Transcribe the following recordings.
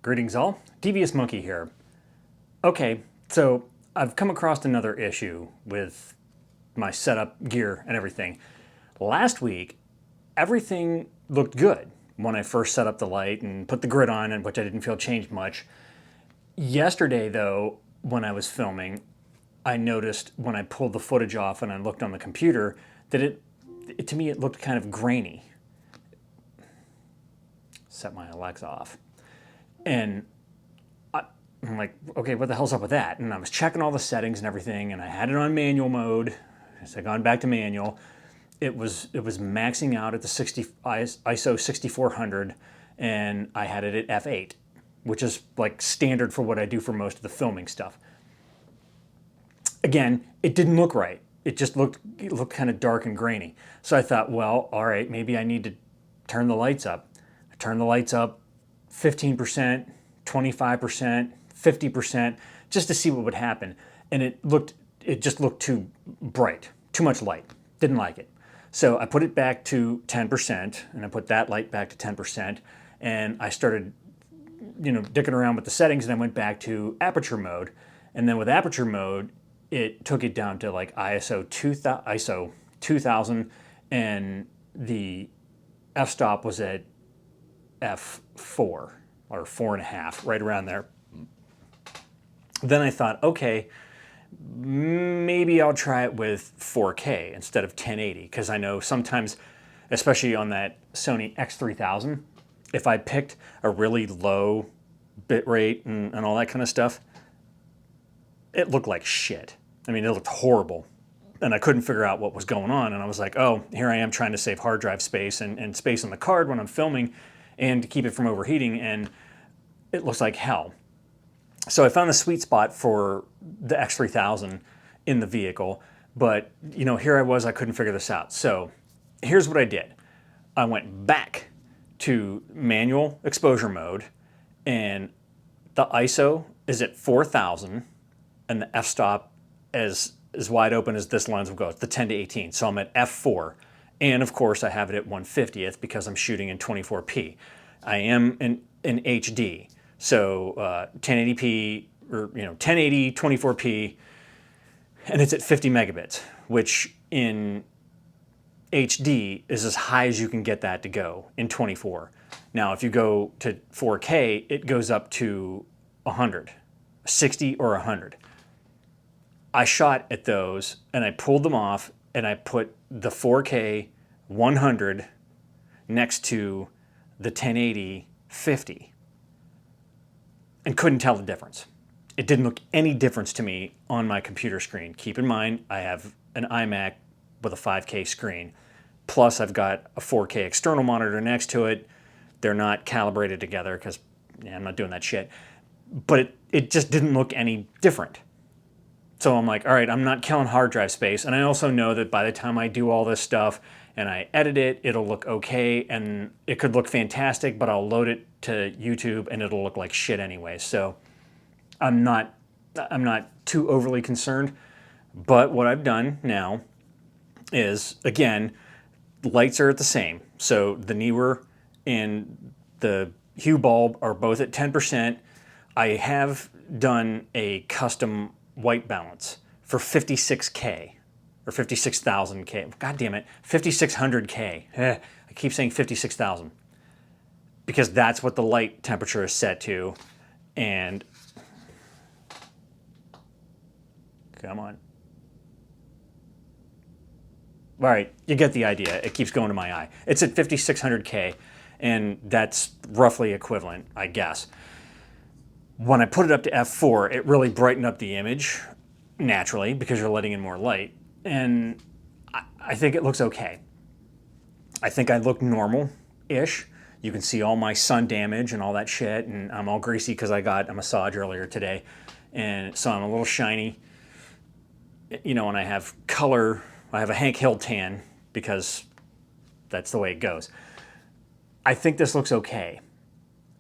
Greetings all, thedvsmonkey here. Okay, so I've come across another issue with my setup gear and everything. Last week, everything looked good when I first set up the light and put the grid on, and which I didn't feel changed much. Yesterday though, when I was filming, I noticed when I pulled the footage off and I looked on the computer that to me it looked kind of grainy. Set my Alexa off. And I'm like, okay, what the hell's up with that? And I was checking all the settings and everything, and I had it on manual mode. So I gone back to manual. It was maxing out at the ISO 6400, and I had it at f8, which is like standard for what I do for most of the filming stuff. Again, it didn't look right. It just looked kind of dark and grainy. So I thought, well, all right, maybe I need to turn the lights up. I turned the lights up 15%, 25%, 50%, just to see what would happen. And it just looked too bright, too much light. Didn't like it. So I put it back to 10%, and I put that light back to 10%, and I started, dicking around with the settings, and I went back to aperture mode. And then with aperture mode, it took it down to like ISO 2000, and the f-stop was at f4 or 4.5, right around there. Then I thought, okay, maybe I'll try it with 4K instead of 1080, because I know sometimes, especially on that Sony a6600, if I picked a really low bit rate and all that kind of stuff, it looked like shit. I mean, it looked horrible. And I couldn't figure out what was going on. And I was like, oh, here I am trying to save hard drive space and space on the card when I'm filming and to keep it from overheating, and it looks like hell. So I found the sweet spot for the X3000 in the vehicle, but here I was, I couldn't figure this out. So here's what I did. I went back to manual exposure mode, and the ISO is at 4000, and the f-stop is as wide open as this lens will go. It's the 10 to 18, so I'm at f4. And of course I have it at 1/50th because I'm shooting in 24p. I am in HD, so 1080p, or 1080, 24p, and it's at 50 megabits, which in HD is as high as you can get that to go in 24. Now if you go to 4K, it goes up to 100, 60 or 100. I shot at those and I pulled them off, and I put the 4K 100 next to the 1080 50 and couldn't tell the difference. It didn't look any difference to me on my computer screen. Keep in mind, I have an iMac with a 5K screen, plus I've got a 4K external monitor next to it. They're not calibrated together because I'm not doing that shit. But it just didn't look any different. So I'm like, all right, I'm not killing hard drive space. And I also know that by the time I do all this stuff and I edit it, it'll look okay, and it could look fantastic, but I'll load it to YouTube and it'll look like shit anyway. So I'm not too overly concerned. But what I've done now is, again, lights are at the same. So the Neewer and the Hue bulb are both at 10%. I have done a custom white balance for 56K or 56,000K. God damn it, 5600K. I keep saying 56,000 because that's what the light temperature is set to. And come on. All right, you get the idea. It keeps going to my eye. It's at 5600K, and that's roughly equivalent, I guess. When I put it up to f4, it really brightened up the image naturally because you're letting in more light. And I think it looks okay. I think I look normal-ish. You can see all my sun damage and all that shit, and I'm all greasy because I got a massage earlier today. And so I'm a little shiny. And I have color. I have a Hank Hill tan because that's the way it goes. I think this looks okay.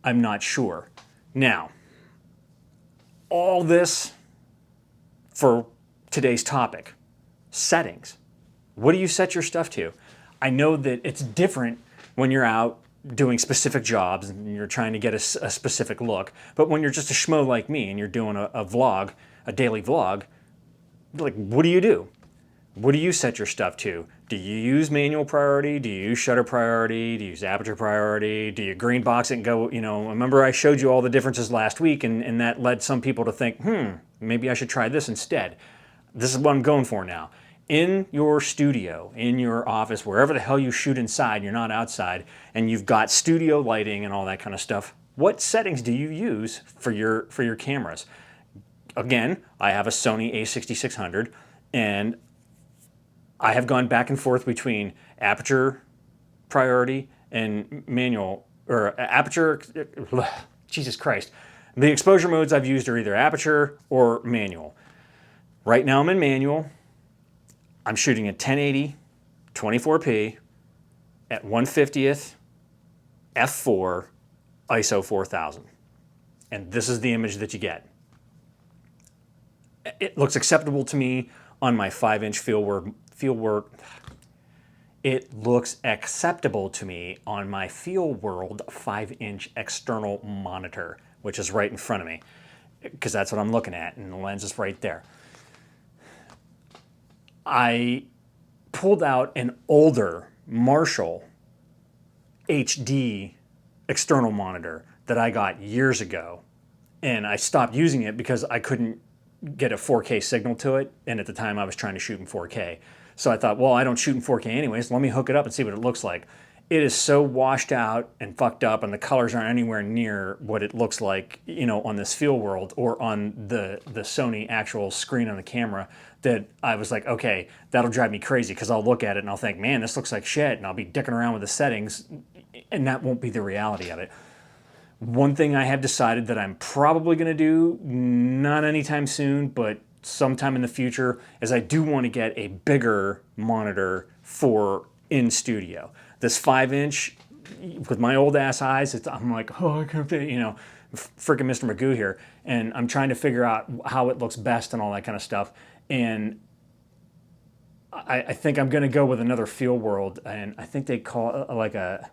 I'm not sure. Now, all this for today's topic, settings. What do you set your stuff to? I know that it's different when you're out doing specific jobs and you're trying to get a specific look. But when you're just a schmo like me and you're doing a vlog, a daily vlog, like, what do you do? What do you set your stuff to? Do you use manual priority? Do you use shutter priority? Do you use aperture priority? Do you green box it and go, remember I showed you all the differences last week, and that led some people to think, maybe I should try this instead. This is what I'm going for now. In your studio, in your office, wherever the hell you shoot inside, you're not outside, and you've got studio lighting and all that kind of stuff, what settings do you use for your cameras? Again, I have a Sony a6600, and I have gone back and forth between aperture priority and manual, or aperture, Jesus Christ. The exposure modes I've used are either aperture or manual. Right now I'm in manual. I'm shooting at 1080, 24p, at 1/50th, f4, ISO 4000. And this is the image that you get. It looks acceptable to me on my 5-inch fieldwork. It looks acceptable to me on my FieldWorld 5-inch external monitor, which is right in front of me, because that's what I'm looking at, and the lens is right there. I pulled out an older Marshall HD external monitor that I got years ago, and I stopped using it because I couldn't get a 4K signal to it, and at the time I was trying to shoot in 4K. So I thought, well, I don't shoot in 4K anyways, let me hook it up and see what it looks like. It is so washed out and fucked up, and the colors aren't anywhere near what it looks like, on this FieldWorld or on the Sony actual screen on the camera, that I was like, okay, that'll drive me crazy, because I'll look at it and I'll think, man, this looks like shit, and I'll be dicking around with the settings, and that won't be the reality of it. One thing I have decided that I'm probably going to do, not anytime soon, but sometime in the future, is I do want to get a bigger monitor for in studio. This 5-inch, with my old ass eyes, I'm like, oh, I can't, freaking Mr. Magoo here, and I'm trying to figure out how it looks best and all that kind of stuff. And I think I'm going to go with another FieldWorld, and I think they call it like a.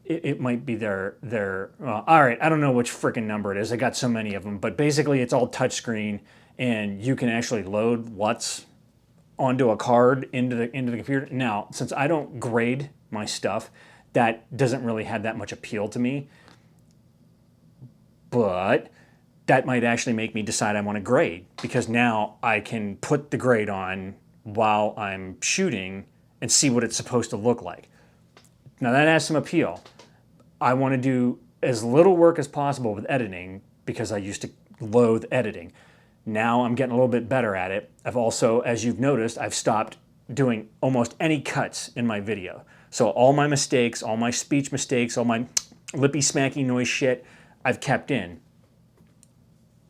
It might be their well, all right, I don't know which freaking number it is. I got so many of them, but basically it's all touchscreen, and you can actually load LUTs onto a card into the computer. Now, since I don't grade my stuff, that doesn't really have that much appeal to me. But that might actually make me decide I want to grade, because now I can put the grade on while I'm shooting and see what it's supposed to look like. Now that has some appeal. I want to do as little work as possible with editing, because I used to loathe editing. Now I'm getting a little bit better at it. I've also, as you've noticed, I've stopped doing almost any cuts in my video. So all my mistakes, all my speech mistakes, all my lippy smacky noise shit, I've kept in.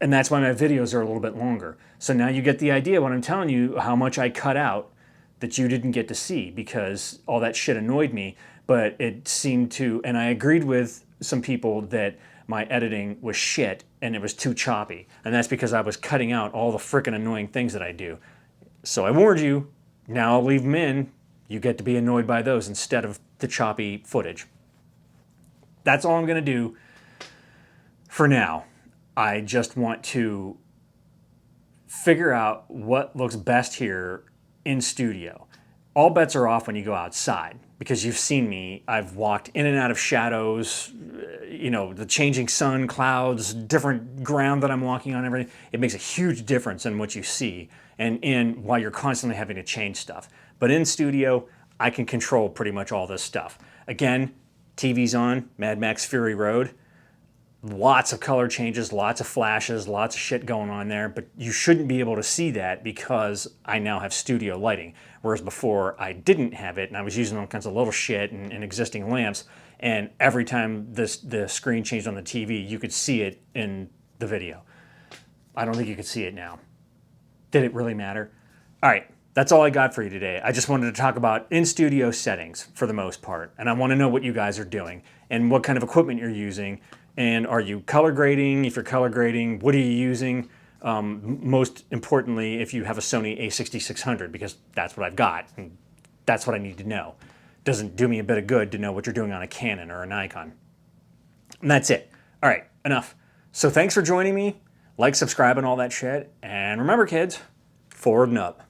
And that's why my videos are a little bit longer. So now you get the idea when I'm telling you how much I cut out that you didn't get to see, because all that shit annoyed me. But it seemed to, and I agreed with some people that my editing was shit and it was too choppy. And that's because I was cutting out all the frickin' annoying things that I do. So I warned you, now I'll leave them in. You get to be annoyed by those instead of the choppy footage. That's all I'm gonna do for now. I just want to figure out what looks best here in studio. All bets are off when you go outside, because you've seen me. I've walked in and out of shadows, the changing sun, clouds, different ground that I'm walking on, everything. It makes a huge difference in what you see and while you're constantly having to change stuff. But in studio, I can control pretty much all this stuff. Again, TV's on, Mad Max Fury Road. Lots of color changes, lots of flashes, lots of shit going on there, but you shouldn't be able to see that because I now have studio lighting. Whereas before I didn't have it, and I was using all kinds of little shit and existing lamps, and every time the screen changed on the TV, you could see it in the video. I don't think you could see it now. Did it really matter? All right, that's all I got for you today. I just wanted to talk about in-studio settings for the most part, and I want to know what you guys are doing and what kind of equipment you're using. And are you color grading? If you're color grading, what are you using? Most importantly, if you have a Sony a6600, because that's what I've got, and that's what I need to know. doesn't do me a bit of good to know what you're doing on a Canon or a Nikon. And that's it. All right, enough. So thanks for joining me. Like, subscribe, and all that shit. And remember, kids, forward and up.